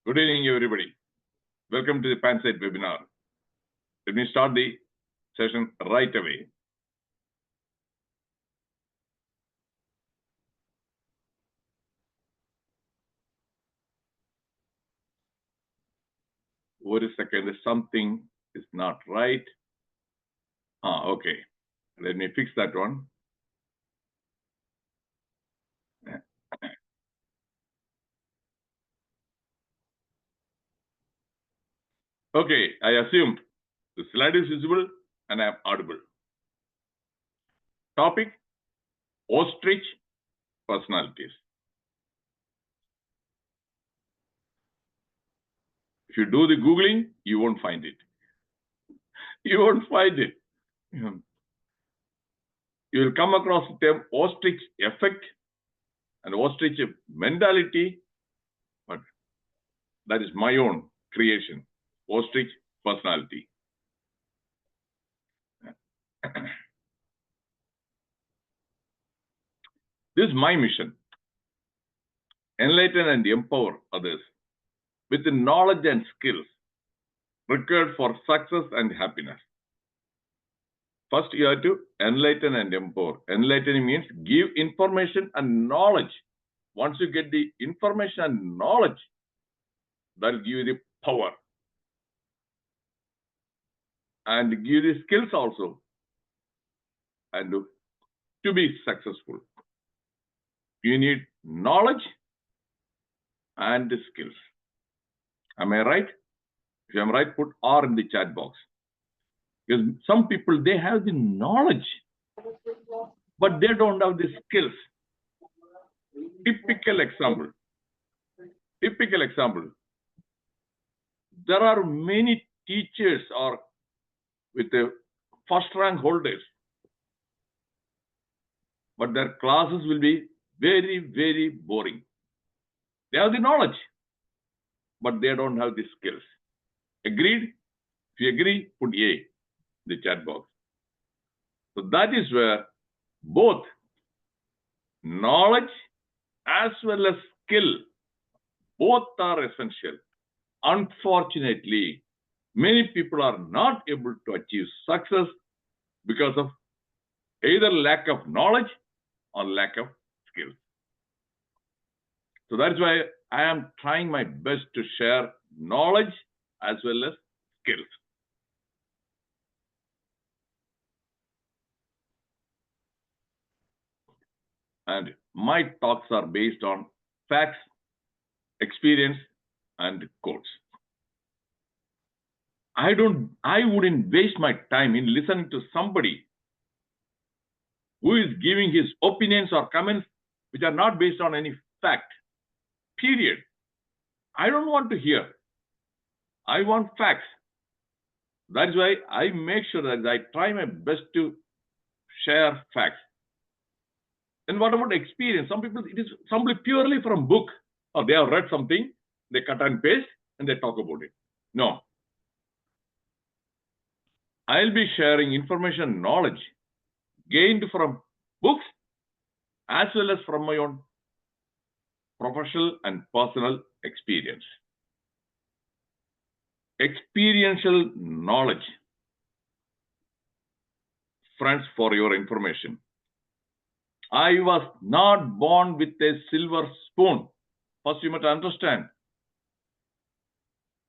Good evening, everybody. Welcome to the PANSIGHT webinar. Let me start the session right away. Wait a second, something is not right. Okay. Let me fix that one. Okay, I assume the slide is visible and I am audible. Topic: ostrich personalities. If you do the Googling, you won't find it. You won't find it. You will come across the term ostrich effect and ostrich mentality, but that is my own creation. Ostrich personality. This is my mission: enlighten and empower others with the knowledge and skills required for success and happiness. First, you have to enlighten and empower. Enlightening means give information and knowledge. Once you get the information and knowledge, that will give you the power and give you the skills also, and to be successful, you need knowledge and the skills. Am I right? If I am right, put R in the chat box. Because some people, they have the knowledge, but they don't have the skills. Typical example. There are many teachers or with the first rank holders, but their classes will be very, very boring. They have the knowledge, but they don't have the skills. Agreed? If you agree, put A in the chat box. So that is where both knowledge as well as skill, both are essential. Unfortunately, many people are not able to achieve success because of either lack of knowledge or lack of skills. So that's why I am trying my best to share knowledge as well as skills. And my talks are based on facts, experience, and quotes. I wouldn't waste my time in listening to somebody who is giving his opinions or comments which are not based on any fact. Period. I don't want to hear. I want facts. That's why I make sure that I try my best to share facts. And what about experience? Some people, it is simply purely from book, or they have read something, they cut and paste, and they talk about it. No. I'll be sharing information, knowledge gained from books as well as from my own professional and personal experience. Experiential knowledge. Friends, for your information, I was not born with a silver spoon. First, you must understand.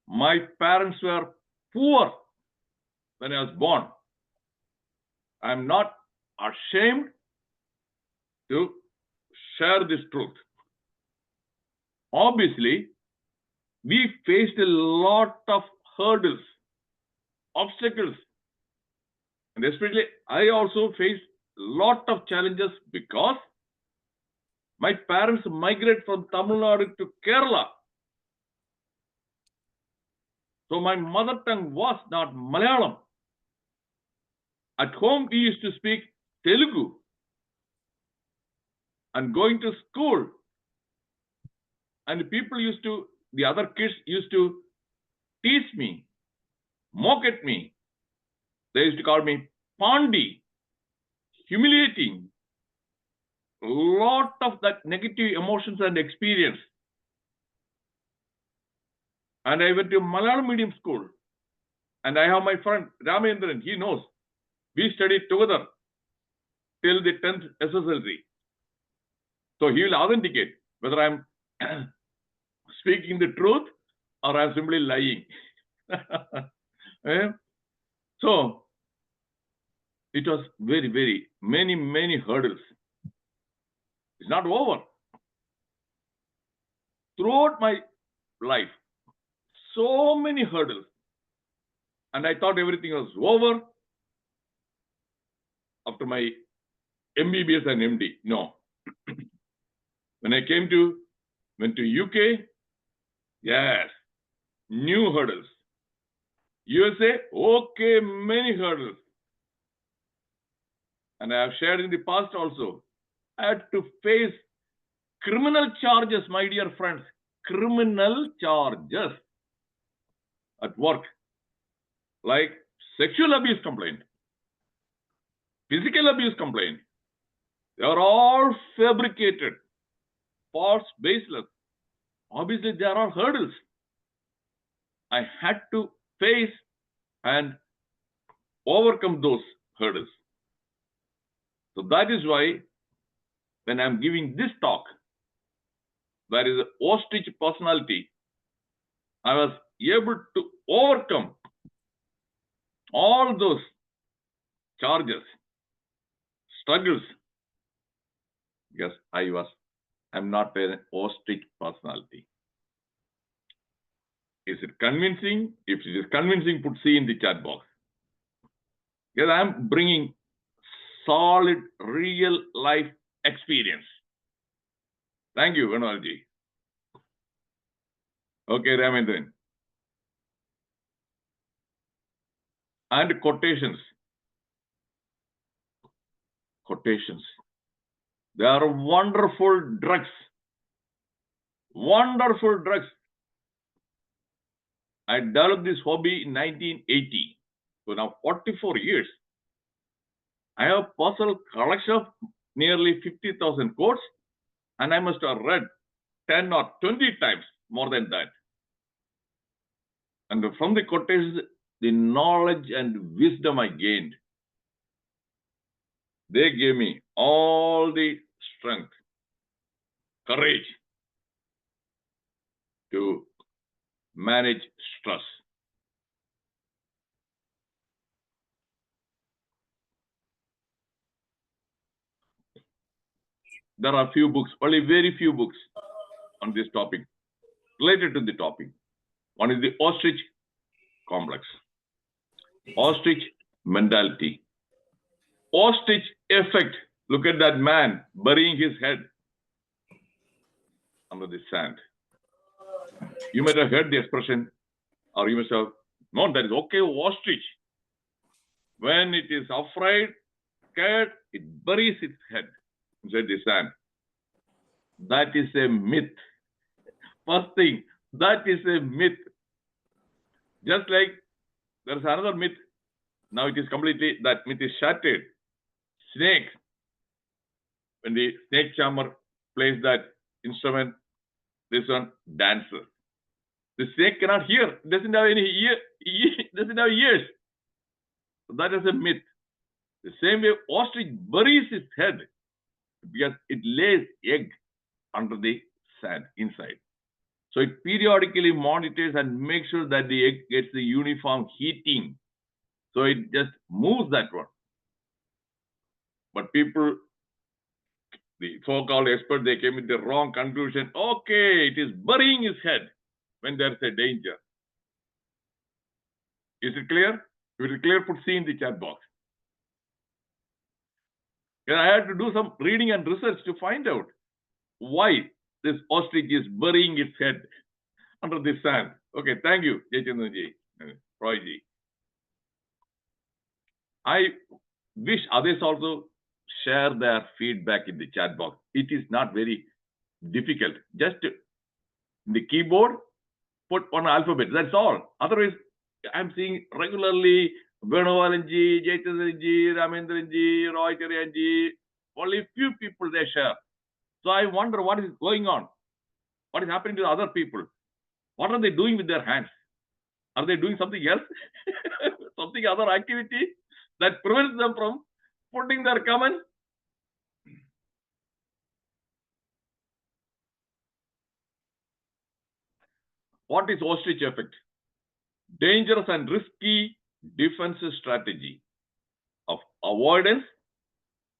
My parents were poor when I was born. I'm not ashamed to share this truth. Obviously, we faced a lot of hurdles, obstacles, and especially I also faced a lot of challenges because my parents migrated from Tamil Nadu to Kerala. So my mother tongue was not Malayalam. At home, we used to speak Telugu. And going to school, and people the other kids used to tease me, mock at me. They used to call me Pandi, humiliating. A lot of that negative emotions and experience. And I went to Malayalam medium school. And I have my friend Ramendran, he knows. We studied together till the 10th SSLC. So he will authenticate whether I'm speaking the truth or I'm simply lying. Eh? So it was very, many hurdles. It's not over. Throughout my life, so many hurdles. And I thought everything was over after my MBBS and MD. No. When I went to UK, yes, new hurdles. USA, okay, many hurdles. And I have shared in the past also. I had to face criminal charges, my dear friends. Criminal charges at work. Like sexual abuse complaint, physical abuse complaint. They are all fabricated, false, baseless. Obviously, there are hurdles. I had to face and overcome those hurdles. So that is why when I'm giving this talk, there is an ostrich personality. I was able to overcome all those charges, struggles. Yes, I'm not an ostrich personality. Is it convincing? If it is convincing, put C in the chat box. Yes, I'm bringing solid, real life experience. Thank you, Venugopal. Okay, Ramendran. And quotations. Quotations. They are wonderful drugs. Wonderful drugs. I developed this hobby in 1980. So now 44 years. I have a personal collection of nearly 50,000 quotes, and I must have read 10 or 20 times more than that. And from the quotations, the knowledge and wisdom I gained, they gave me all the strength, courage to manage stress. There are few books, only very few books on this topic, related to the topic. One is the ostrich complex, ostrich mentality, ostrich effect. Look at that man burying his head under the sand. You might have heard the expression, or you must have known that is okay, ostrich. When it is afraid, scared, it buries its head inside the sand. That is a myth. First thing, that is a myth. Just like there's another myth. Now it is completely, that myth is shattered. Snake. When the snake charmer plays that instrument, this one dances. The snake cannot hear. It doesn't have any ear. It doesn't have ears. So that is a myth. The same way ostrich buries its head because it lays egg under the sand inside. So it periodically monitors and makes sure that the egg gets the uniform heating. So it just moves that one. But people, the so-called experts, they came with the wrong conclusion. Okay, it is burying his head when there's a danger. Is it clear? If it is clear, put C in the chat box. And I had to do some reading and research to find out why this ostrich is burying its head under the sand. Okay, thank you, Jayachandranji, Royji. I wish others also share their feedback in the chat box. It is not very difficult. Just in the keyboard, put one alphabet. That's all. Otherwise, I'm seeing regularly Venugopalanji, Jayachandranji, Ramendranji, Roy Cherianji. Only few people they share. So I wonder what is going on. What is happening to other people? What are they doing with their hands? Are they doing something else? Something other activity that prevents them from putting their comments? What is ostrich effect? Dangerous and risky defensive strategy of avoidance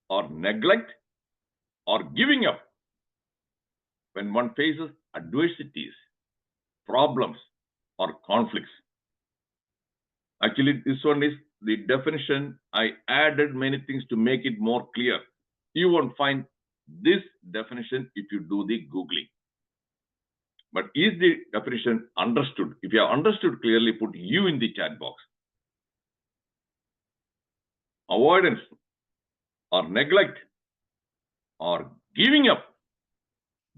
or neglect or giving up when one faces adversities, problems, or conflicts. Actually, this one is the definition. I added many things to make it more clear. You won't find this definition if you do the Googling. But is the definition understood? If you have understood clearly, put U in the chat box. Avoidance or neglect or giving up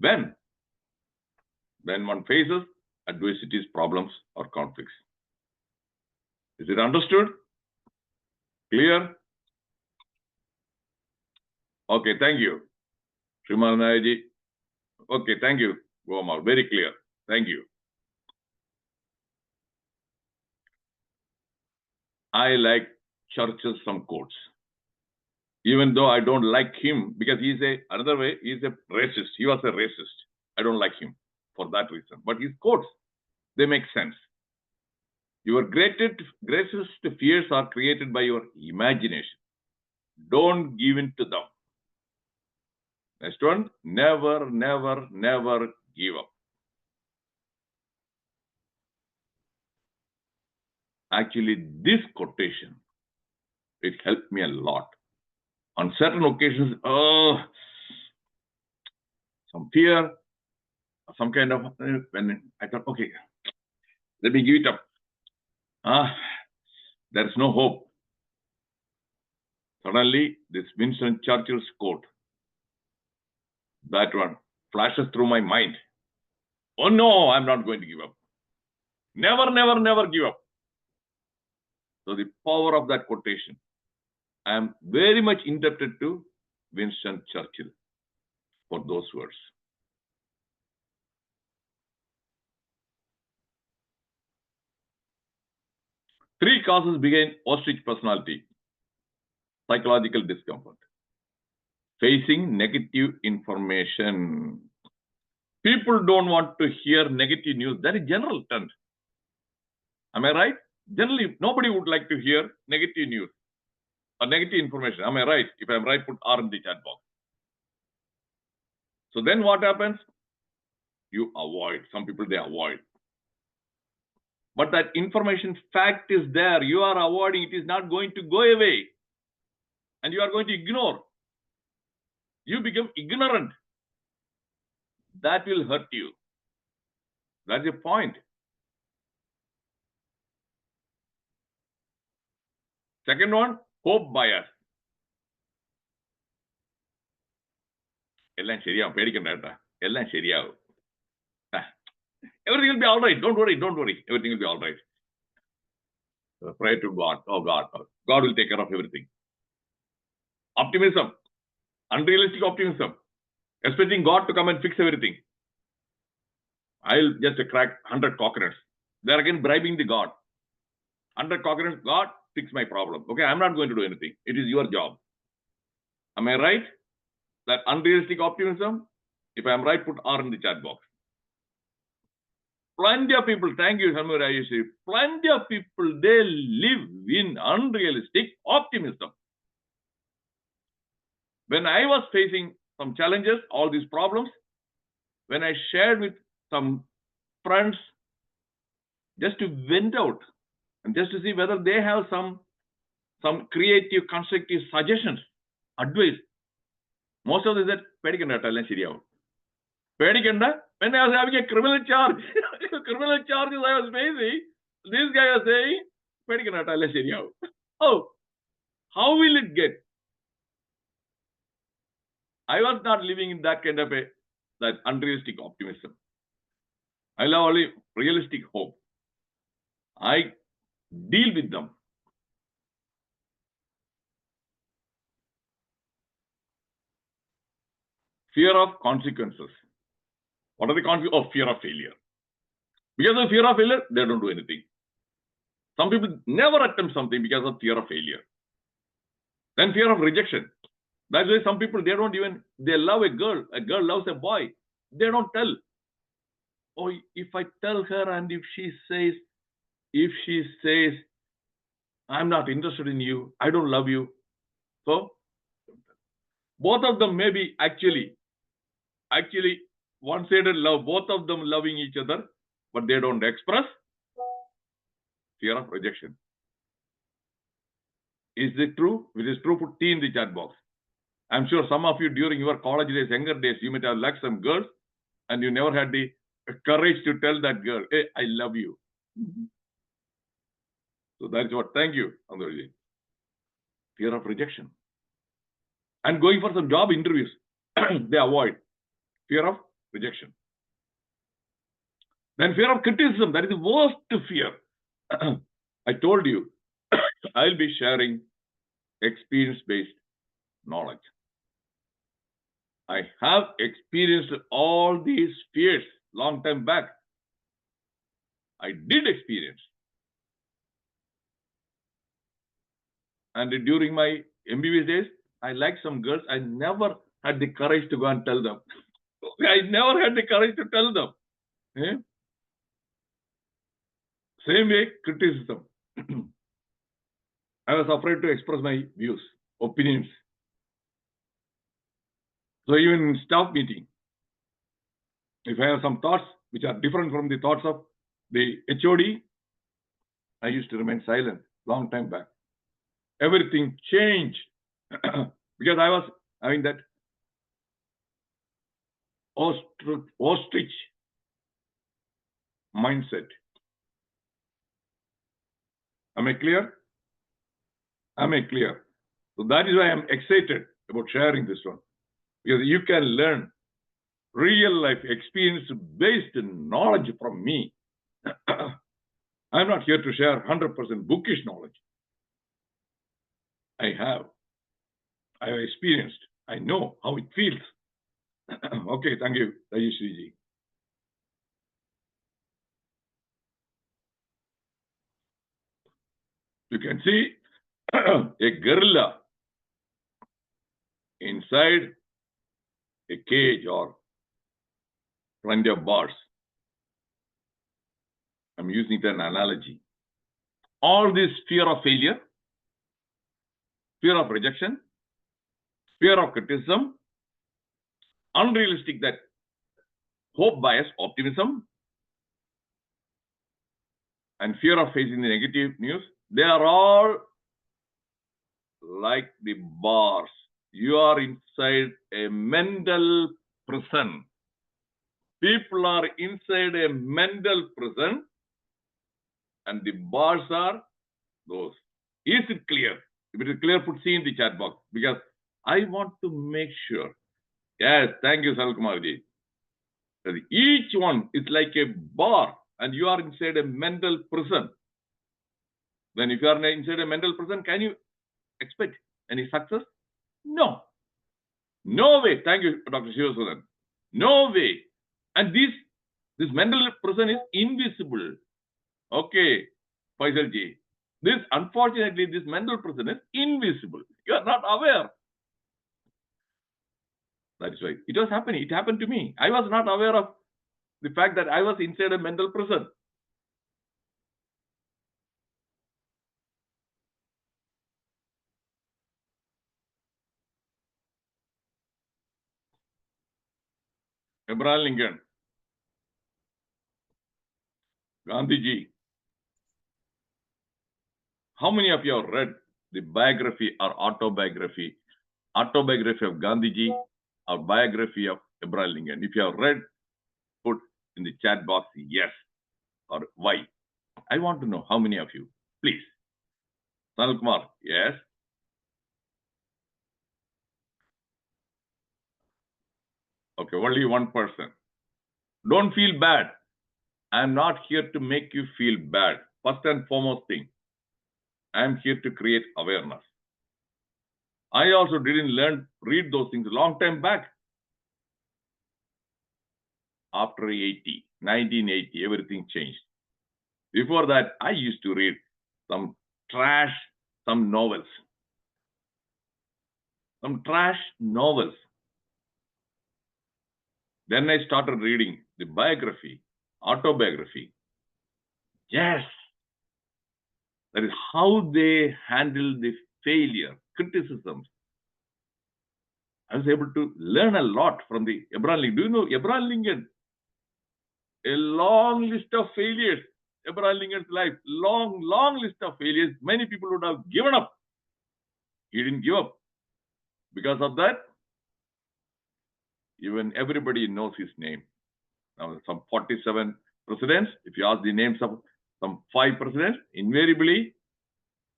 when one faces adversities, problems, or conflicts. Is it understood? Clear? Okay, thank you. Shriman Nayaji. Okay, thank you, Gomar. Very clear. Thank you. I like Churchill's some quotes. Even though I don't like him, because he's another way, he's a racist. He was a racist. I don't like him for that reason. But his quotes, they make sense. Your greatest fears are created by your imagination. Don't give in to them. Next one, never, never, never give up. Actually, this quotation, it helped me a lot. On certain occasions, some fear, some kind of, when I thought, okay, let me give it up. There's no hope. Suddenly, this Winston Churchill's quote, that one flashes through my mind. Oh no, I'm not going to give up. Never, never, never give up. So the power of that quotation, I am very much indebted to Winston Churchill for those words. Three causes behind ostrich personality. Psychological discomfort. Facing negative information. People don't want to hear negative news. That is general trend. Am I right? Generally, nobody would like to hear negative news or negative information. Am I right? If I'm right, put R in the chat box. So then what happens? You avoid. Some people, they avoid. But that information fact is there. You are avoiding. It is not going to go away. And you are going to ignore. You become ignorant. That will hurt you. That's the point. Second one, hope bias. Everything will be all right. Don't worry. Everything will be all right. Pray to God. Oh God. God will take care of everything. Optimism. Unrealistic optimism. Expecting God to come and fix everything. I'll just crack 100 coconuts. They're again bribing the God. 100 coconuts, God, fix my problem. Okay, I'm not going to do anything. It is your job. Am I right? That unrealistic optimism, if I'm right, put R in the chat box. Plenty of people, thank you, Shanmugh Rajesh. Plenty of people, they live in unrealistic optimism. When I was facing some challenges, all these problems, when I shared with some friends, just to vent out and just to see whether they have some creative, constructive suggestions, advice. Most of them said, Pedikanda, when I was having a criminal charge, criminal charges I was facing, this guy was saying, Pedikanda, oh, how will it get? I was not living in that kind of that unrealistic optimism. I love only realistic hope. I deal with them. Fear of consequences. What are the consequences? Oh, fear of failure. Because of fear of failure, they don't do anything. Some people never attempt something because of fear of failure. Then fear of rejection. That's why some people, they love a girl loves a boy. They don't tell. Oh, if I tell her and if she says, I'm not interested in you, I don't love you. So, both of them may be actually one-sided love, both of them loving each other, but they don't express fear of rejection. Is it true? It is true, put T in the chat box. I'm sure some of you during your college days, younger days, you might have liked some girls and you never had the courage to tell that girl, hey, I love you. So that's what, thank you, Andorji. Fear of rejection. And going for some job interviews, they avoid fear of rejection. Then fear of criticism, that is the worst fear. I told you, I'll be sharing experience-based knowledge. I have experienced all these fears long time back. I did experience. And during my MBBS days, I liked some girls. I never had the courage to go and tell them. I never had the courage to tell them. Eh? Same way, criticism. I was afraid to express my views, opinions. So even in staff meeting, if I have some thoughts which are different from the thoughts of the HOD, I used to remain silent long time back. Everything changed because I was having that ostrich mindset. Am I clear? Am I clear? So that is why I'm excited about sharing this one, because you can learn real life experience-based knowledge from me. I'm not here to share 100% bookish knowledge. I have experienced. I know how it feels. Okay, thank you, Rajeshri. You can see a gorilla inside a cage or plenty of bars. I'm using an analogy. All this fear of failure, fear of rejection, fear of criticism, unrealistic that hope bias optimism, and fear of facing the negative news, they are all like the bars. You are inside a mental prison. People are inside a mental prison, and the bars are those. Is it clear? If it is clear, put C in the chat box, because I want to make sure. Yes, thank you, Salkumarji. Each one is like a bar, and you are inside a mental prison. Then if you are inside a mental prison, can you expect any success? No. No way. Thank you, Dr. Shivasudan. No way. And this mental prison is invisible. Okay, Faisalji. Unfortunately, this mental prison is invisible. You are not aware. That is why it was happening. It happened to me. I was not aware of the fact that I was inside a mental prison. Abraham Lincoln, Gandhiji. How many of you have read the biography or autobiography of Gandhiji or biography of Abraham Lincoln? If you have read, put in the chat box yes or why. I want to know how many of you, please. Sanal Kumar, yes. Okay, only one person. Don't feel bad. I'm not here to make you feel bad. First and foremost thing, I'm here to create awareness. I also didn't read those things a long time back. after 1980, everything changed. Before that, I used to read some novels. Some trash novels. Then I started reading the biography, autobiography. Yes, that is how they handle the failure, criticisms. I was able to learn a lot from the Abraham Lincoln. Do you know Abraham Lincoln? A long list of failures. Abraham Lincoln's life, long list of failures. Many people would have given up. He didn't give up. Because of that, even everybody knows his name. Now, some 47 presidents, if you ask the names of some 5 presidents, invariably,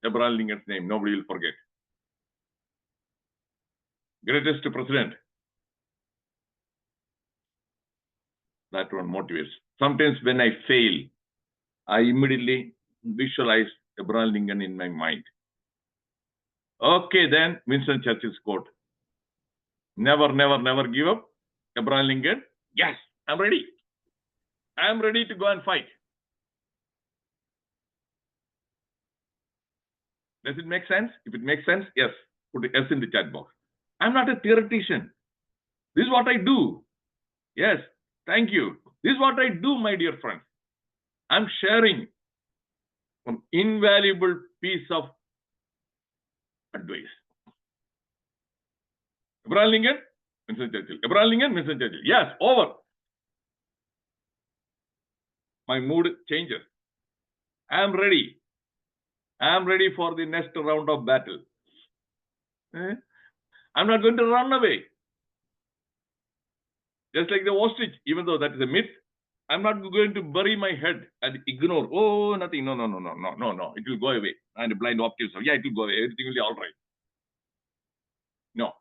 Abraham Lincoln's name, nobody will forget. Greatest president. That one motivates. Sometimes when I fail, I immediately visualize Abraham Lincoln in my mind. Okay, then Winston Churchill's quote. Never, never, never give up. Abraham Lincoln. Yes, I'm ready. I'm ready to go and fight. Does it make sense? If it makes sense, yes. Put an S in the chat box. I'm not a theoretician. This is what I do. Yes, thank you. This is what I do, my dear friends. I'm sharing an invaluable piece of advice. Abraham Lincoln, Winston Churchill. Abraham Lincoln, Winston Churchill. Yes, over. My mood changes. I'm ready. I'm ready for the next round of battle. I'm not going to run away. Just like the ostrich, even though that is a myth, I'm not going to bury my head and ignore. Oh, nothing. No. It will go away. And blind optimism. Yeah, it will go away. Everything will be all right. No.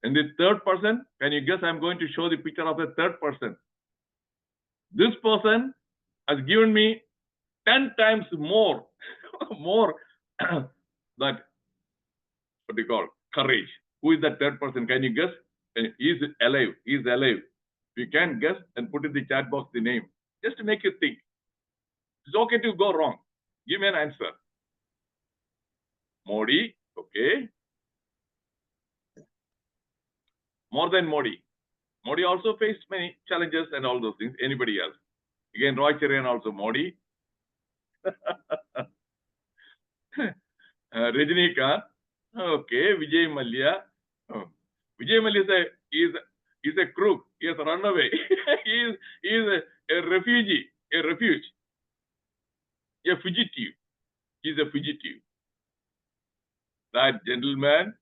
And the third person, can you guess? I'm going to show the picture of the third person. This person has given me 10 times more, that, what do you call, courage. Who is that third person? Can you guess? He's alive. He's alive. If you can guess, and put in the chat box the name, just to make you think. It's okay to go wrong. Give me an answer. Modi, okay. More than Modi. Modi also faced many challenges and all those things. Anybody else? Again, Roy Cherian also Modi. Rajinikanth, okay. Vijay Mallya. Oh. Vijay Mallya is a crook. He has run away. he is a refugee, a fugitive. He is a fugitive. That gentleman,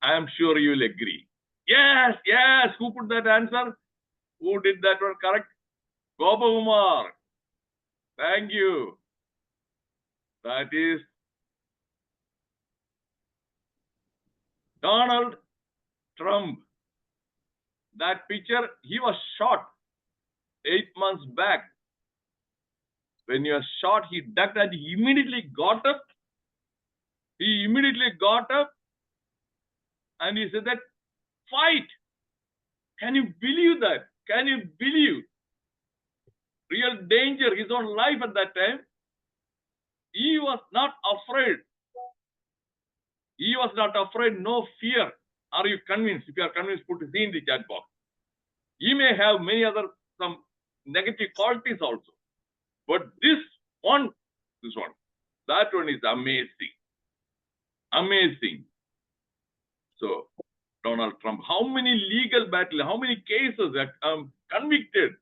I am sure you will agree. Yes. Who put that answer? Who did that one correct? Gopa. Thank you. That is Donald Trump. That picture, he was shot 8 months back. When he was shot, he ducked and he immediately got up. And he said that, fight. Can you believe that? Can you believe? Real danger, his own life at that time. He was not afraid. No fear. Are you convinced? If you are convinced, put C in the chat box. He may have many other, some negative qualities also. But this one, that one is amazing. Amazing. So, Donald Trump, how many legal battles, how many cases that convicted?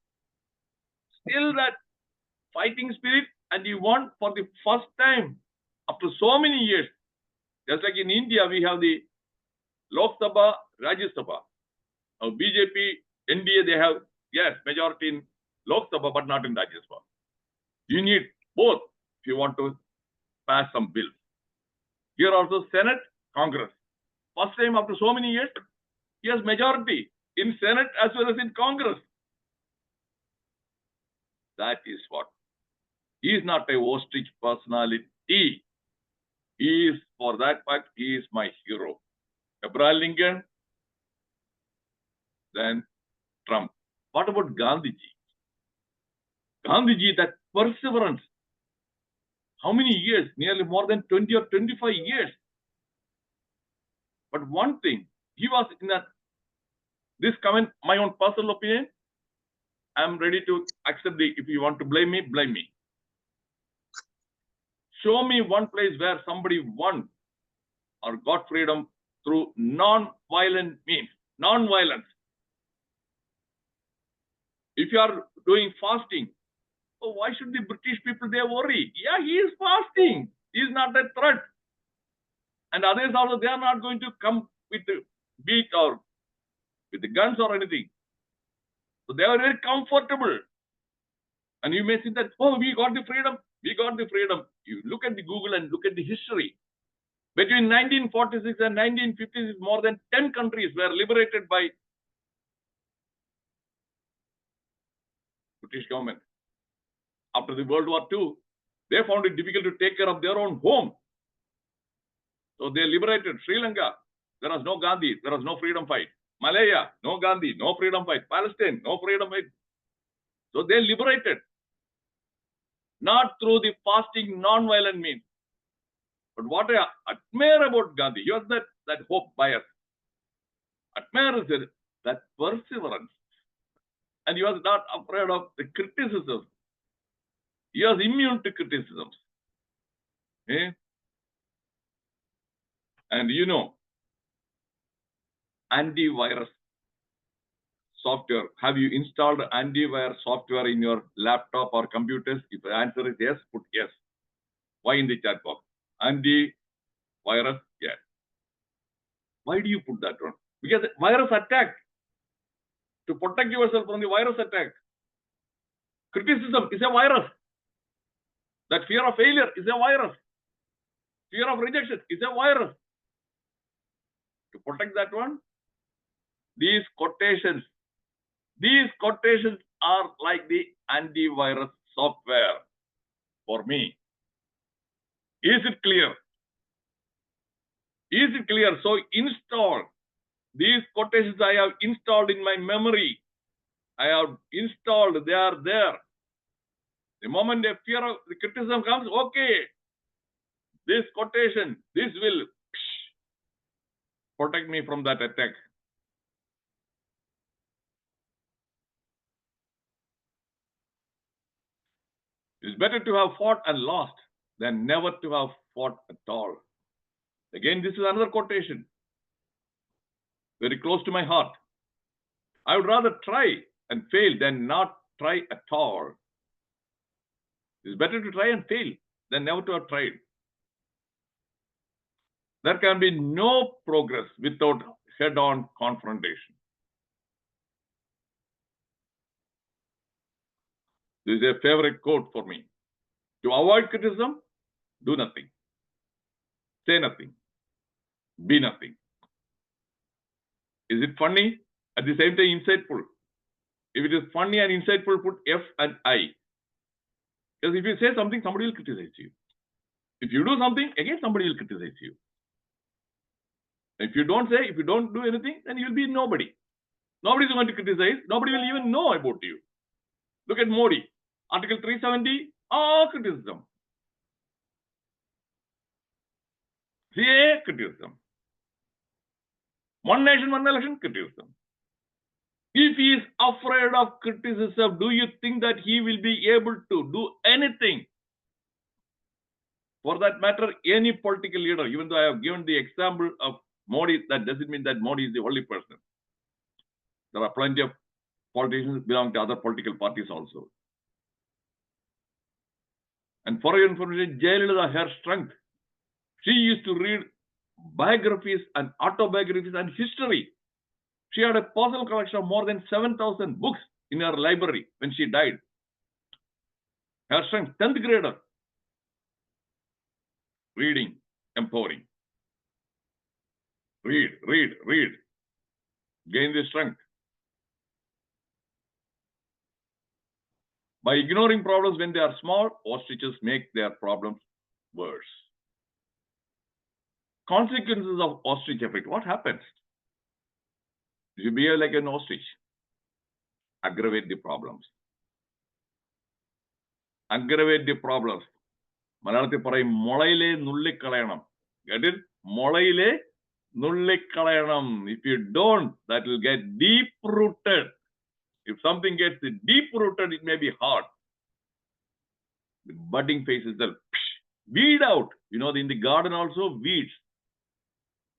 Still that fighting spirit, and he won for the first time after so many years. Just like in India, we have the Lok Sabha, Rajya Sabha. Now, BJP, NDA, they have, yes, majority in Lok Sabha, but not in Rajya Sabha. You need both if you want to pass some bills. Here also, Senate, Congress. First time after so many years, he has majority in Senate as well as in Congress. That is what. He is not a ostrich personality. He is, for that fact, he is my hero. Abraham Lincoln, than Trump. What about Gandhiji? Gandhiji, that perseverance. How many years? Nearly more than 20 or 25 years. But one thing, he was in that, this comment, my own personal opinion, I'm ready to accept the, if you want to blame me, blame me. Show me one place where somebody won or got freedom through non-violent means, non-violence. If you are doing fasting, oh, why should the British people, they worry? Yeah, he is fasting. He is not a threat. And others also, they are not going to come with the beat or with the guns or anything. So they are very comfortable. And you may think that, oh, we got the freedom. We got the freedom. You look at the Google and look at the history. Between 1946 and 1956, more than 10 countries were liberated by British government. After the World War II, they found it difficult to take care of their own home. So they liberated Sri Lanka. There was no Gandhi. There was no freedom fight. Malaya, no Gandhi, no freedom fight. Palestine, no freedom fight. So they liberated. Not through the fasting, non-violent means. But what I admire about Gandhi, he was that hope bias. Admire is that perseverance. And he was not afraid of the criticism. He was immune to criticisms. Okay? And you know, antivirus software. Have you installed antivirus software in your laptop or computers? If the answer is yes, put yes. Why in the chat box? Antivirus, yes. Why do you put that one? Because virus attack. To protect yourself from the virus attack. Criticism is a virus. That fear of failure is a virus. Fear of rejection is a virus. To protect that one, these quotations are like the antivirus software for me. Is it clear? Is it clear? So install these quotations. I have installed in my memory. I have installed, they are there. The moment the fear of the criticism comes, okay, this quotation, this will protect me from that attack. It's better to have fought and lost than never to have fought at all. Again, this is another quotation, very close to my heart. I would rather try and fail than not try at all. It's better to try and fail than never to have tried. There can be no progress without head-on confrontation. This is a favorite quote for me. To avoid criticism, do nothing. Say nothing. Be nothing. Is it funny? At the same time, insightful. If it is funny and insightful, put F and I. Because if you say something, somebody will criticize you. If you do something, again, somebody will criticize you. If you don't say, if you don't do anything, then you'll be nobody. Nobody is going to criticize. Nobody will even know about you. Look at Modi. Article 370, all criticism. CAA, criticism. One nation, one election, criticism. If he is afraid of criticism, do you think that he will be able to do anything? For that matter, any political leader, even though I have given the example of Modi, that doesn't mean that Modi is the only person. There are plenty of politicians belong to other political parties also. And for your information, Jayalalitha, her strength, she used to read biographies and autobiographies and history. She had a personal collection of more than 7,000 books in her library when she died. Her strength, 10th grader. Reading, empowering. Read. Gain the strength. By ignoring problems when they are small, ostriches make their problems worse. Consequences of ostrich effect. What happens? If you behave like an ostrich, aggravate the problems. Aggravate the problems. മലയാളത്തിൽ പറയും മുളയിലെ നുള്ളിക്കളയണം. Get it? മുളയിലെ നുള്ളിക്കളയണം. If you don't, that will get deep rooted. If something gets deep rooted, it may be hard. The budding phase is the weed out. You know, in the garden also, weeds.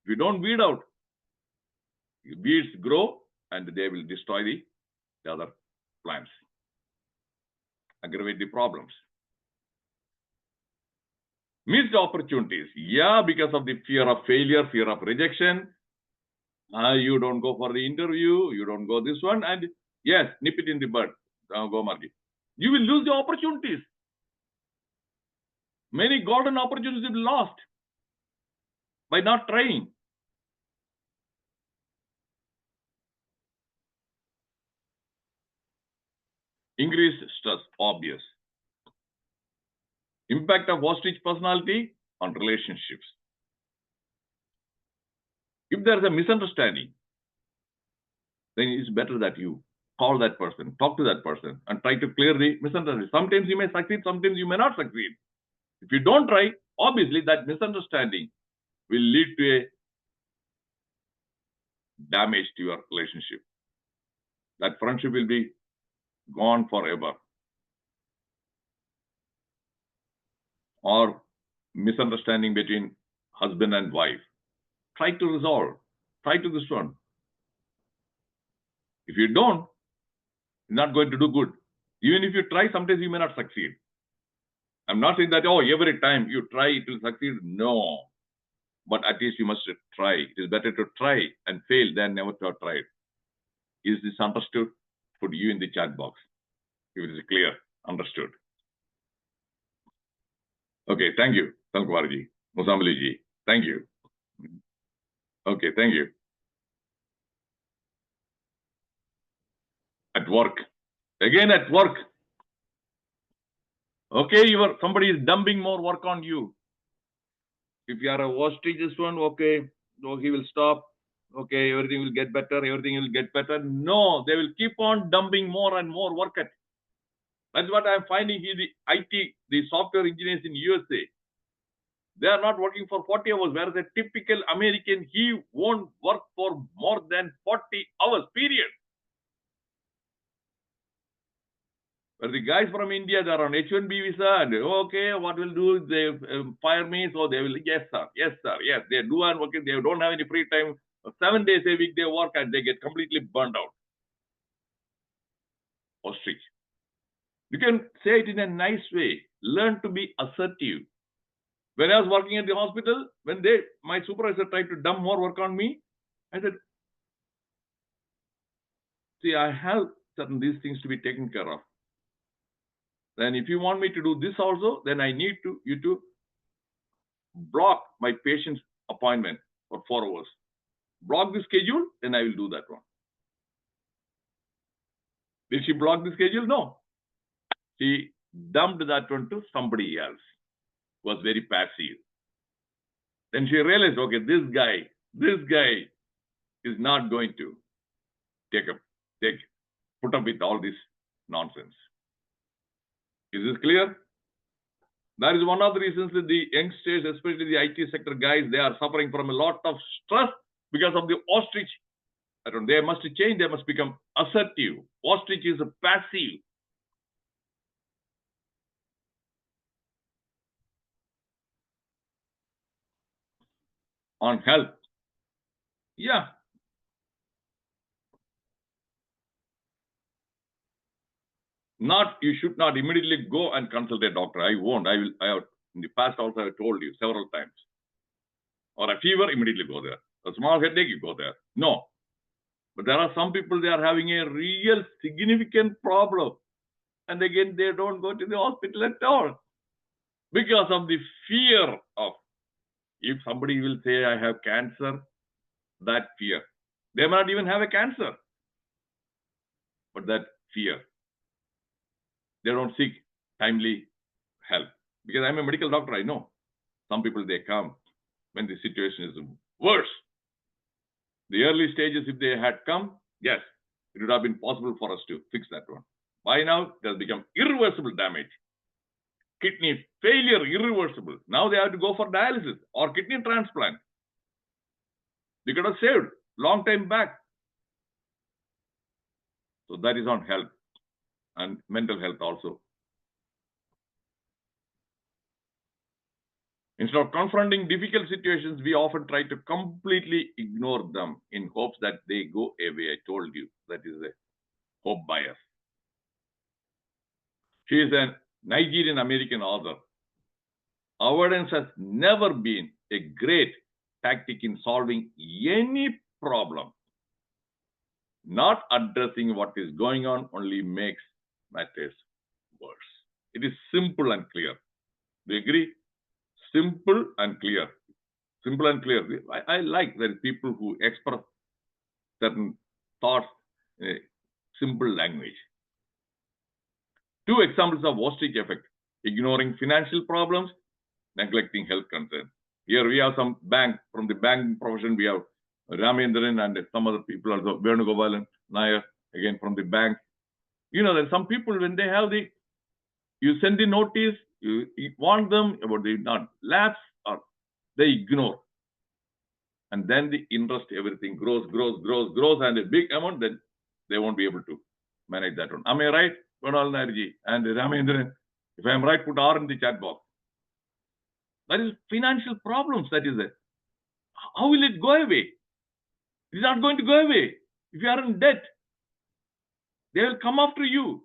If you don't weed out, weeds grow and they will destroy the other plants. Aggravate the problems. Missed opportunities. Yeah, because of the fear of failure, fear of rejection. You don't go for the interview, you don't go this one, and yes, nip it in the bud. Go, Margie. You will lose the opportunities. Many golden opportunities will be lost by not trying. Increased stress, obvious. Impact of ostrich personality on relationships. If there is a misunderstanding, then it's better that you call that person, talk to that person, and try to clear the misunderstanding. Sometimes you may succeed, sometimes you may not succeed. If you don't try, obviously that misunderstanding will lead to a damage to your relationship. That friendship will be gone forever. Or misunderstanding between husband and wife. Try to resolve. Try to this one. If you don't, you're not going to do good. Even if you try, sometimes you may not succeed. I'm not saying that, oh, every time you try, it will succeed. No. But at least you must try. It is better to try and fail than never to have tried. Is this understood? Put you in the chat box. If it is clear, understood. Okay, thank you, Sankumarji, Musambaliji. Thank you. Okay, thank you. At work. Again at work. Okay, somebody is dumping more work on you. If you are a ostrich, this one, okay, no, he will stop. Okay, everything will get better, everything will get better. No, they will keep on dumping more and more work at. That's what I'm finding here, the IT, the software engineers in USA. They are not working for 40 hours, whereas a typical American, he won't work for more than 40 hours, period. But the guys from India, they are on H-1B visa, and okay, what will do? They fire me, so they will, yes, sir, yes, sir, yes. They do and work, they don't have any free time. 7 days a week they work and they get completely burned out. Ostrich. You can say it in a nice way. Learn to be assertive. When I was working at the hospital, when my supervisor tried to dump more work on me, I said, see, I have certain these things to be taken care of. Then if you want me to do this also, then I need you to block my patient's appointment for 4 hours. Block the schedule, then I will do that one. Did she block the schedule? No. She dumped that one to somebody else. Was very passive. Then she realized, okay, this guy is not going to put up with all this nonsense. Is this clear? That is one of the reasons that the youngsters, especially the IT sector guys, they are suffering from a lot of stress because of the ostrich. They must change, they must become assertive. Ostrich is a passive. On health. Yeah. You should not immediately go and consult a doctor. I won't. I have, in the past also I have told you several times. Or a fever, immediately go there. A small headache, you go there. No. But there are some people, they are having a real significant problem. And again, they don't go to the hospital at all. Because of the fear of, if somebody will say, I have cancer, that fear. They may not even have a cancer. But that fear. They don't seek timely help. Because I'm a medical doctor, I know. Some people, they come when the situation is worse. The early stages, if they had come, yes, it would have been possible for us to fix that one. By now, it has become irreversible damage. Kidney failure, irreversible. Now they have to go for dialysis or kidney transplant. They could have saved long time back. So that is on health and mental health also. Instead of confronting difficult situations, we often try to completely ignore them in hopes that they go away. I told you that is a hope bias. She is a Nigerian American author. Avoidance has never been a great tactic in solving any problem. Not addressing what is going on only makes matters worse. It is simple and clear. Do you agree? Simple and clear. Simple and clear. I like that people who express certain thoughts in a simple language. Two examples of ostrich effect: ignoring financial problems, neglecting health concerns. Here we have some bank, from the banking profession, we have Ramendran and some other people also, Venugopal and Nair, again from the bank. You know, that some people, when they have you send the notice, you warn them about the not lapse, or they ignore. And then the interest, everything grows, and a big amount, then they won't be able to manage that one. Am I right? Kunal Nairji and Ramendran, if I am right, put R in the chat box. That is financial problems, that is it. How will it go away? It is not going to go away. If you are in debt, they will come after you.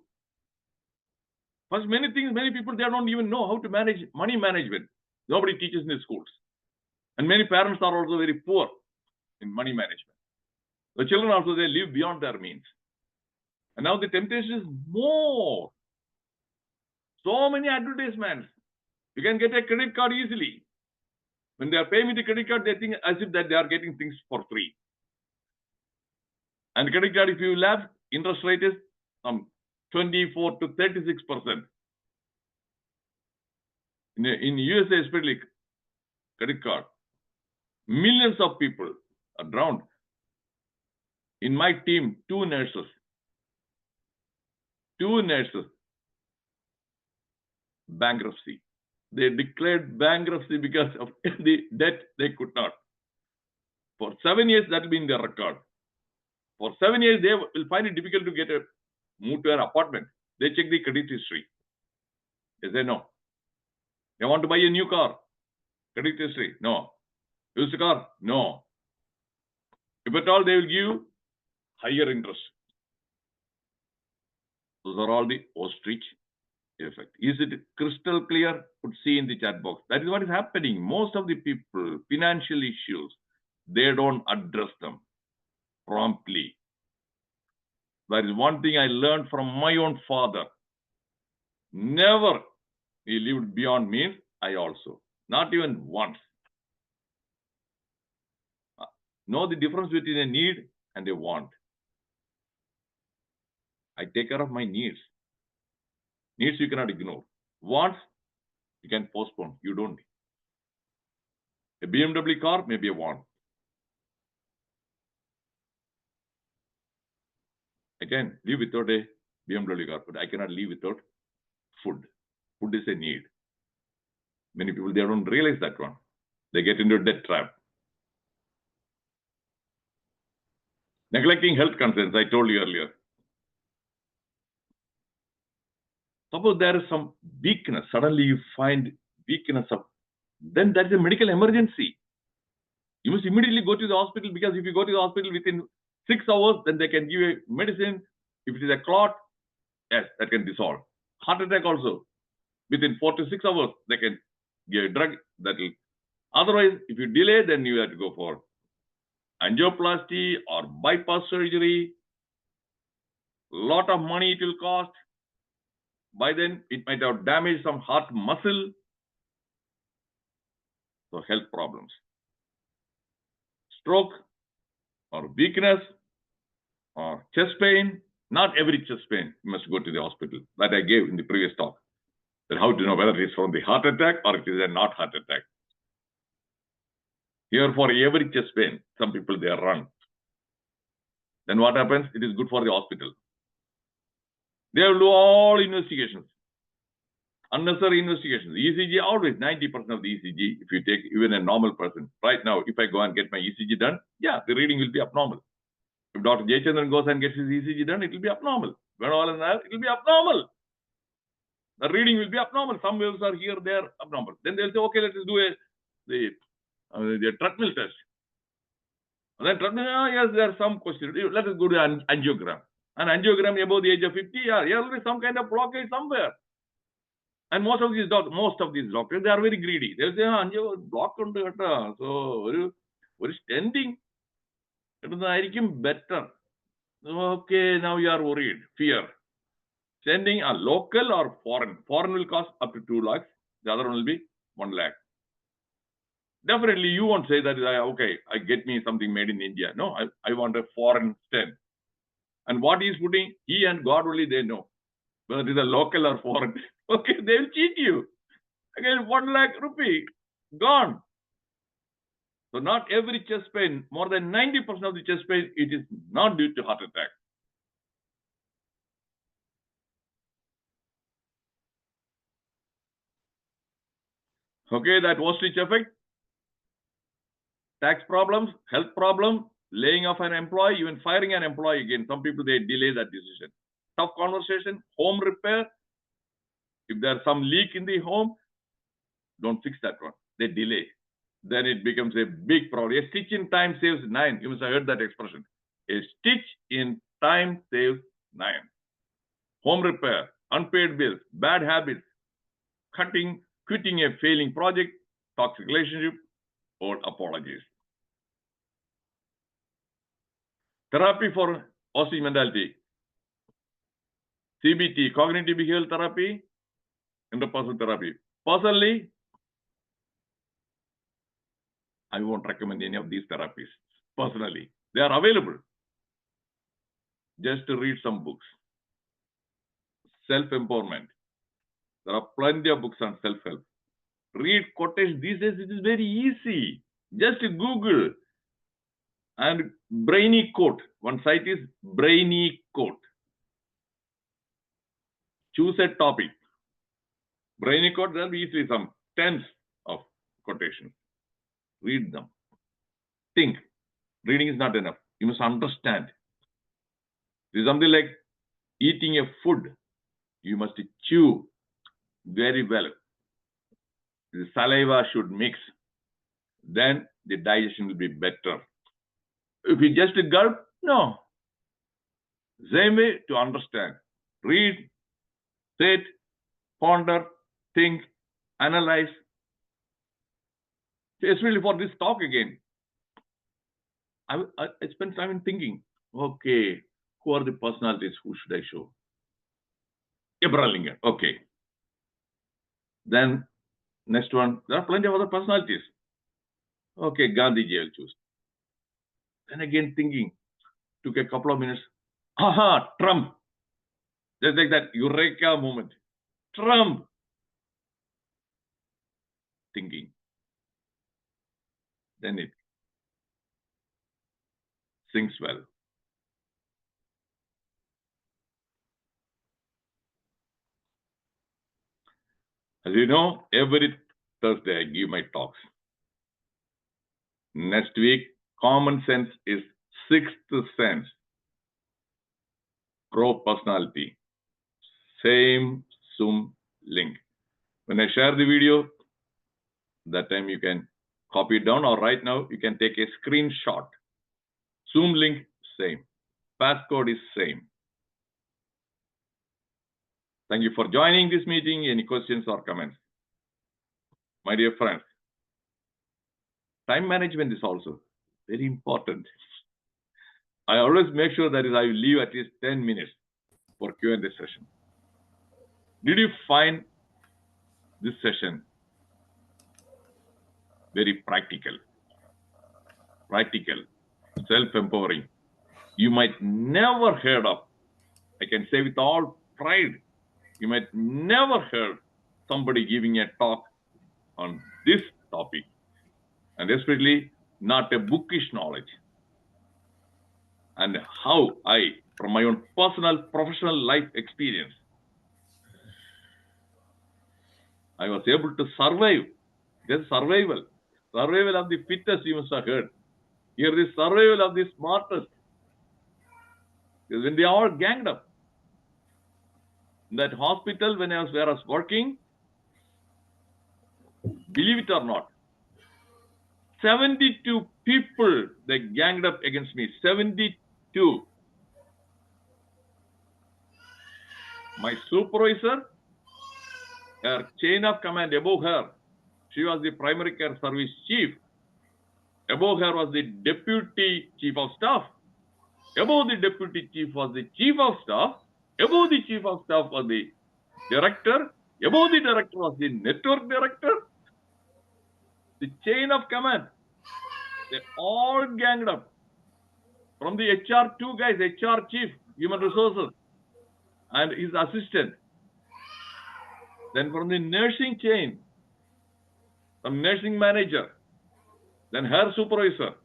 First, many people, they don't even know how to manage money management. Nobody teaches in the schools. And many parents are also very poor in money management. The children also, they live beyond their means. And now the temptation is more. So many advertisements. You can get a credit card easily. When they are paying with the credit card, they think as if that they are getting things for free. And credit card, if you have, interest rate is 24 to 36%. In USA, especially, credit card, millions of people are drowned. In my team, two nurses, bankruptcy. They declared bankruptcy because of the debt they could not. For 7 years, that will be in their record. For 7 years, they will find it difficult to move to an apartment. They check the credit history. They say no. They want to buy a new car. Credit history, no. Used car, no. If at all, they will give higher interest. Those are all the ostrich effect. Is it crystal clear? Put C in the chat box. That is what is happening. Most of the people, financial issues, they don't address them promptly. That is one thing I learned from my own father. Never he lived beyond means. I also. Not even once. Know the difference between a need and a want. I take care of my needs. Needs you cannot ignore. Wants, you can postpone. You don't. A BMW car may be a want. I can live without a BMW car, but I cannot live without food. Food is a need. Many people, they don't realize that one. They get into a debt trap. Neglecting health concerns, I told you earlier. Suppose there is some weakness, suddenly you find weakness then that is a medical emergency. You must immediately go to the hospital, because if you go to the hospital within 6 hours, then they can give you medicine. If it is a clot, yes, that can dissolve. Heart attack also, within 4 to 6 hours, they can give a drug that will. Otherwise, if you delay, then you have to go for angioplasty or bypass surgery. Lot of money it will cost. By then, it might have damaged some heart muscle. So, health problems. Stroke or weakness or chest pain. Not every chest pain you must go to the hospital. That I gave in the previous talk. That how to know whether it is from the heart attack or it is a not heart attack. Here, for every chest pain, some people, they run. Then what happens? It is good for the hospital. They will do all investigations, unnecessary investigations. ECG, always 90% of the ECG, if you take even a normal person. Right now, if I go and get my ECG done, yeah, the reading will be abnormal. If Dr. Jayachandran goes and gets his ECG done, it will be abnormal. Venugopal, it will be abnormal. The reading will be abnormal. Some waves are here, they are abnormal. Then they'll say, okay, let us do the treadmill test. And then treadmill, yes, there are some questions. Let us go to an angiogram. An angiogram above the age of 50, yeah, there will be some kind of blockage somewhere. And most of these doctors, they are very greedy. They'll say, angio block on the so very standing. It is better. Okay, now you are worried. Fear. Sending a local or foreign. Foreign will cost up to 2 lakhs. The other one will be 1 lakh. Definitely, you won't say that, okay, I get me something made in India. No, I want a foreign stent. And what he is putting, he and God only they know. Whether it is a local or foreign. Okay, they will cheat you. Again, 1 lakh rupee. Gone. So not every chest pain, more than 90% of the chest pain, it is not due to heart attack. Okay, that ostrich effect, tax problems, health problem, laying off an employee, even firing an employee again. Some people, they delay that decision. Tough conversation, home repair. If there's some leak in the home, don't fix that one. They delay. Then it becomes a big problem. A stitch in time saves 9. You must have heard that expression. A stitch in time saves 9. Home repair, unpaid bills, bad habits, quitting a failing project, toxic relationship, or apologies. Therapy for ostrich mentality. CBT, cognitive behavioral therapy, interpersonal therapy. Personally, I won't recommend any of these therapies. Personally, they are available. Just to read some books. Self-empowerment. There are plenty of books on self-help. Read quotations. These days, it is very easy. Just Google. And brainy quote. One site is brainy quote. Choose a topic. Brainy quote, there will be easily some tens of quotations. Read them. Think. Reading is not enough. You must understand. It is something like eating a food. You must chew very well. The saliva should mix. Then the digestion will be better. If you just gulp, no. Same way to understand. Read, sit, ponder, think, analyze. Especially for this talk again. I spent time in thinking, okay, who are the personalities? Who should I show? Abraham Lincoln. Okay. Then next one, there are plenty of other personalities. Okay, Gandhiji I'll choose. Then again thinking, took a couple of minutes. Aha, Trump. Just like that eureka moment. Trump. Thinking. Then it sinks well. As you know, every Thursday I give my talks. Next week, common sense is sixth sense. Pro personality. Same Zoom link. When I share the video, that time you can copy it down, or right now you can take a screenshot. Zoom link, same. Passcode is same. Thank you for joining this meeting. Any questions or comments? My dear friends, time management is also very important. I always make sure that I leave at least 10 minutes for Q&A session. Did you find this session very practical? Practical, self-empowering. You might never heard of, I can say with all pride, you might never heard somebody giving a talk on this topic, and especially not a bookish knowledge. and how I, from my own personal, professional life experience, I was able to survive. There's survival. Survival of the fittest, you must have heard. Here is survival of the smartest. Because when they all ganged up, in that hospital where I was working, believe it or not, 72 people, they ganged up against me. 72. My supervisor, her chain of command above her, she was the primary care service chief. Above her was the deputy chief of staff. Above the deputy chief was the chief of staff. Above the chief of staff was the director. Above the director was the network director. The chain of command. They all ganged up. From the HR, two guys, HR chief, human resources, and his assistant. Then from the nursing chain, some nursing manager, then her supervisor.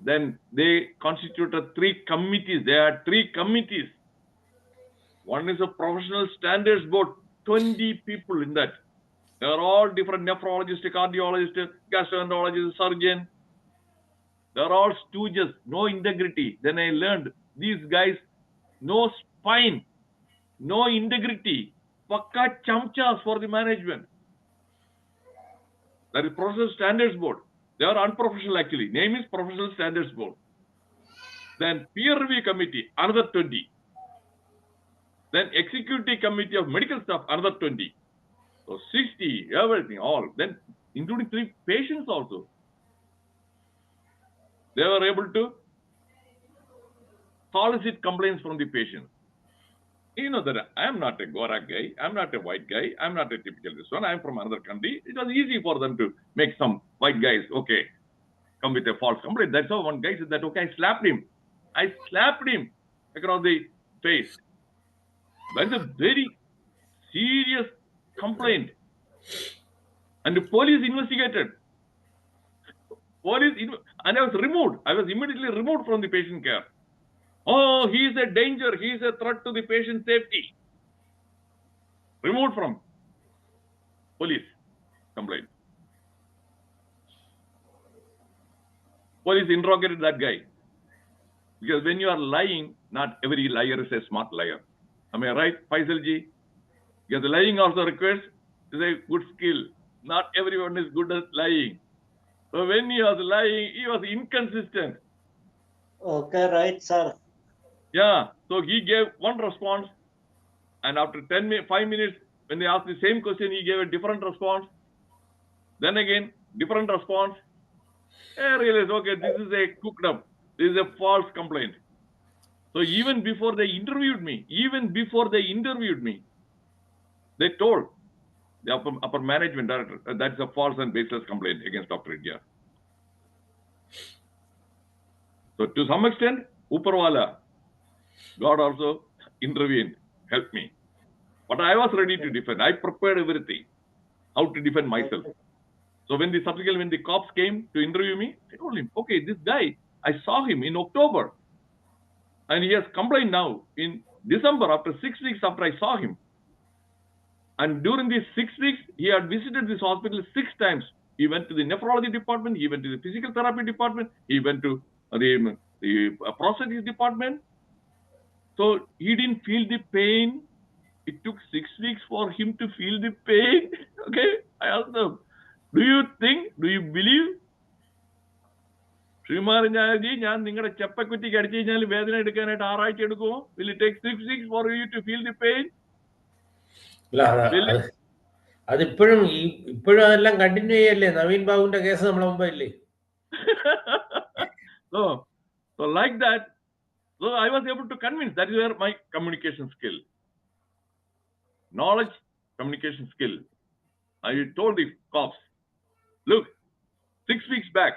Then they constituted 3 committees. There are 3 committees. One is a professional standards board, 20 people in that. They are all different nephrologists, cardiologists, gastroenterologists, surgeon. They are all stooges, no integrity. Then I learned these guys, no spine, no integrity, pakka chamchas for the management. That is professional standards board. They are unprofessional actually. Name is professional standards board. Then peer review committee, another 20. Then executive committee of medical staff, another 20. So 60, everything, all. Then including 3 patients also. They were able to solicit complaints from the patients. You know that I am not a Gora guy, I'm not a white guy, I'm not a typical this one, I'm from another country. It was easy for them to make some white guys, okay, come with a false complaint. That's how one guy said that, okay, I slapped him across the face. That's a very serious complaint. And the police investigated. And I was removed. I was immediately removed from the patient care. Oh, he is a danger. He is a threat to the patient safety. Removed from police complaint. Police interrogated that guy. Because when you are lying, not every liar is a smart liar. Am I right, Faisal ji? Because lying also requires a good skill. Not everyone is good at lying. So when he was lying, he was inconsistent. Okay, right, sir. Yeah. So he gave one response, and after 5 minutes, when they asked the same question, he gave a different response. Then again, different response. I realized, okay, this is a cooked up. This is a false complaint. So even before they interviewed me, they told the upper management director that's a false and baseless complaint against Dr. Reddiar. So to some extent, Uparwala, God also intervened, helped me. But I was ready to defend. I prepared everything, how to defend myself. So when the cops came to interview me, I told him, okay, this guy, I saw him in October. And he has complained now in December, after 6 weeks after I saw him. And during these 6 weeks, he had visited this hospital 6 times. He went to the nephrology department, he went to the physical therapy department, he went to the prosthetics department. So he didn't feel the pain. It took 6 weeks for him to feel the pain. Okay, I asked him, do you believe? Srimaranjaji, will it take 6 weeks for you to feel the pain? അതിപ്പോഴും അതെല്ലാം continue ചെയ്യല്ലേ? നവീൻ ബാബുവിന്റെ case നമ്മളെ മുമ്പില്ലേ? So like that, so I was able to convince. That is where my communication skill, knowledge, communication skill. I told the cops, look, 6 weeks back,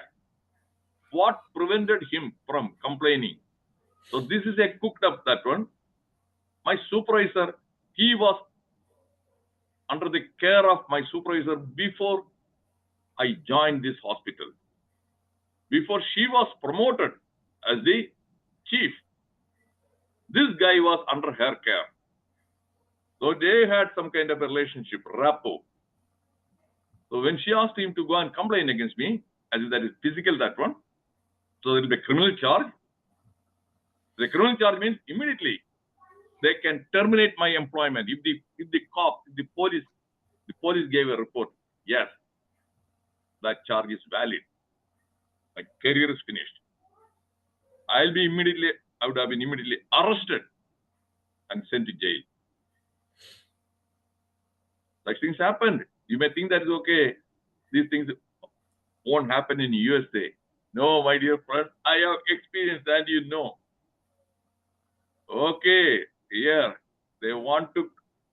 what prevented him from complaining? So this is a cooked up, that one. My supervisor, he was under the care of my supervisor before I joined this hospital. before she was promoted as the chief, this guy was under her care. So they had some kind of a relationship, rapport. So when she asked him to go and complain against me, as if that is physical, that one, so there will be a criminal charge. The criminal charge means immediately they can terminate my employment. If the police gave a report, yes, that charge is valid. My career is finished. I would have been immediately arrested and sent to jail. Such things happened. You may think that is okay. These things won't happen in USA. No, my dear friend, I have experienced that, you know. Okay, here, they want to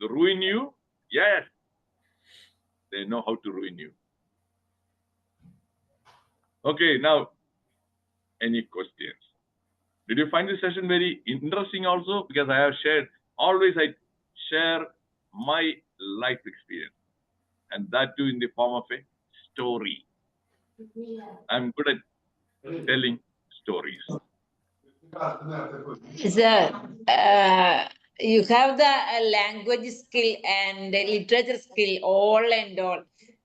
ruin you. Yes, they know how to ruin you. Okay, now, any questions? Did you find this session very interesting also? Because I have always I share my life experience, and that too in the form of a story. I'm good at telling stories. Sir, you have the language skill and the literature skill, all,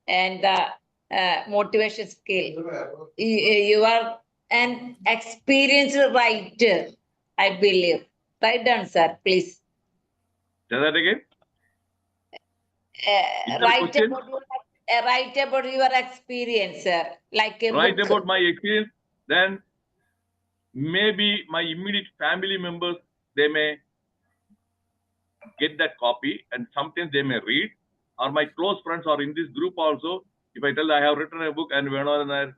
and the motivation skill. You are an experienced writer, I believe. Write down, sir, please. Say that again. Write about your experience, sir. Like a Write book. about my experience, then maybe my immediate family members, they may get that copy, and sometimes they may read, or my close friends are in this group also. If I tell I have written a book and Venugopal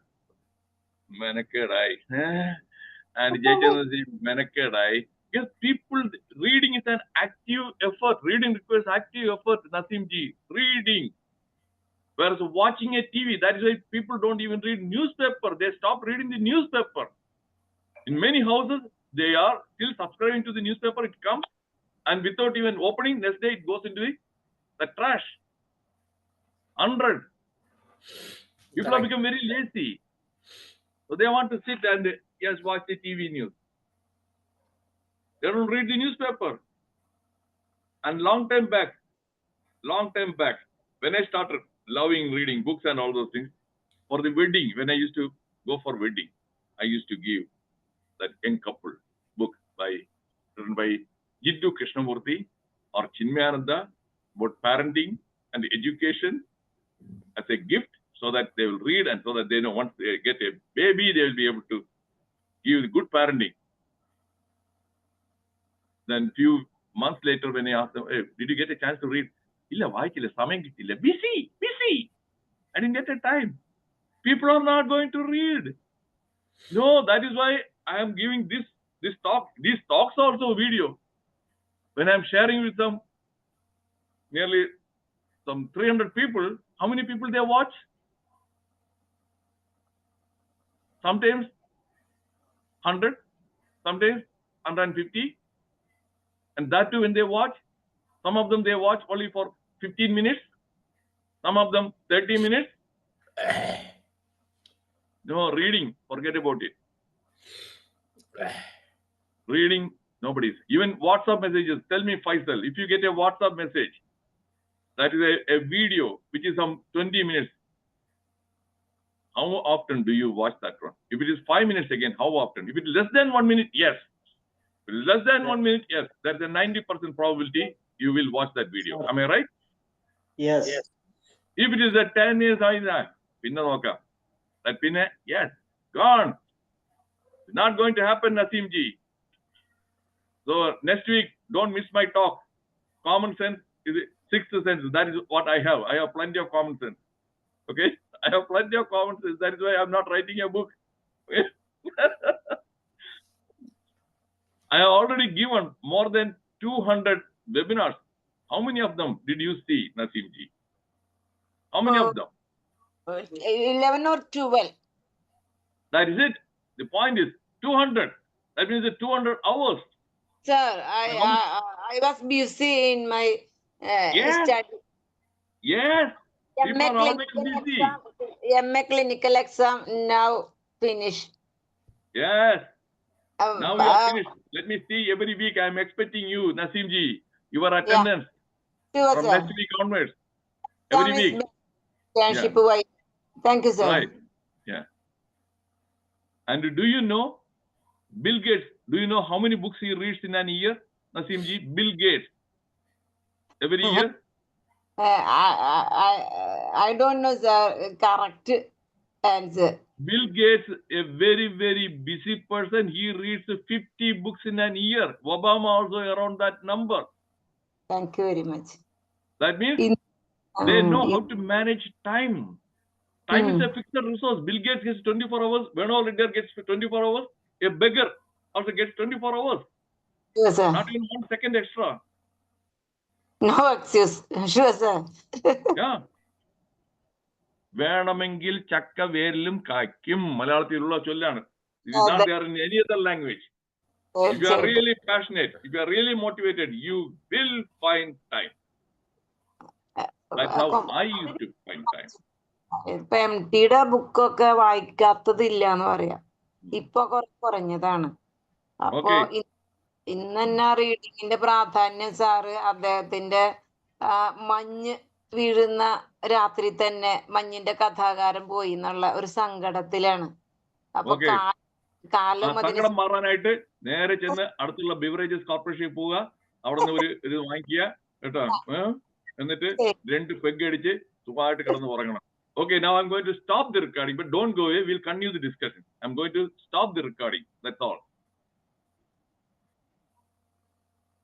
and Jayachandra, because people, reading is an active effort. Reading requires active effort, Nasimji. Reading. Whereas watching a TV, that is why people don't even read newspaper. They stop reading the newspaper. In many houses, they are still subscribing to the newspaper. It comes, and without even opening, next day it goes into the trash. 100. People have become very lazy. So they want to sit and just watch the TV news. They don't read the newspaper. And long time back, when I started loving reading books and all those things, for the wedding, when I used to go for wedding, I used to give that young couple book written by Jiddu Krishnamurthy or Chinmayananda about parenting and education as a gift, so that they will read, and so that they know once they get a baby, they will be able to give good parenting. Then few months later, when I asked them, hey, did you get a chance to read? Busy. I didn't get a time. People are not going to read. No, that is why I am giving this talk. These talks also video. When I'm sharing with them, nearly some 300 people, how many people they watch? Sometimes 100, sometimes 150. And that too, when they watch, some of them they watch only for 15 minutes, some of them 30 minutes. No, reading, forget about it. Reading, nobody's. Even WhatsApp messages, tell me, Faisal, if you get a WhatsApp message, that is a video, which is some 20 minutes, how often do you watch that one? If it is 5 minutes again, how often? If it is less than 1 minute, yes. If it is less than 1 minute, yes. There's a 90% probability you will watch that video. Am I right? Yes. If it is a 10 years, that pinna, yes, gone. It's not going to happen, Nasimji. So next week, don't miss my talk. Common sense is sixth sense. That is what I have. I have plenty of common sense. Okay? I have plenty of common sense. That is why I'm not writing a book. Okay? I have already given more than 200 webinars. How many of them did you see, Nasimji? How many of them? 11 or 12. That is it. The point is 200. That means 200 hours. Sir, I was busy in my Yes. study. Yes. People MA are always clinical busy. exam. MA clinical exam now. finish. Yes. Now you are finished. Let me see every week. I am expecting you, Nasimji, your attendance Sure, from sir. next week onwards. Every week. Internship wise. Thank you, sir. Right. Yeah. And do you know Bill Gates? Do you know how many books he reads in an year, Nasimji? Bill Gates. Every year? I don't know the correct answer. Bill Gates, a very, very busy person. He reads 50 books in an year. Obama also around that number. Thank you very much. That means In- they know how to manage time. Time is Hmm. a fixed resource. Bill Gates gets 24 hours. Reddiar gets 24 hours. A beggar also gets 24 hours. Sure, sir. Not even 1 second extra. No excuse. Sure, sir. Yeah. വേണമെങ്കിൽ ചക്ക വേരിലും കായ്ക്കും മലയാളത്തിലുള്ള ചൊല്ലാണ്. It is not there in any other language. If you are really passionate, if you are really motivated, you will find time. That's how I used to find time. ഇപ്പൊ MTയുടെ ബുക്കൊക്കെ വായിക്കാത്തതില്ല എന്ന് പറയാം. ഇപ്പൊ കുറഞ്ഞതാണ്. അപ്പൊ Okay. ഇന്ന് തന്നെ റീഡിങ്ങിന്റെ പ്രാധാന്യം സാറ് അദ്ദേഹത്തിന്റെ മഞ്ഞ് വീഴുന്ന രാത്രി തന്നെ മഞ്ഞിന്റെ കഥാകാരൻ പോയി എന്നുള്ള ഒരു സങ്കടത്തിലാണ്. അപ്പൊ Okay. കാലം അതിന് സങ്കടം മാറാനായിട്ട് നേരെ ചെന്ന് അടുത്തുള്ള ബിവറേജസ് കോർപ്പറേഷനിൽ പോവുക. അവിടെ നിന്ന് ഒരു ഇത് വാങ്ങിക്കുക കേട്ടോ. എന്നിട്ട് 2 പെഗ് അടിച്ച് സുഖമായിട്ട് കിടന്ന് ഉറങ്ങണം. Okay, now I'm going to stop the recording, but don't go away. We'll continue the discussion. I'm going to stop the recording. That's all.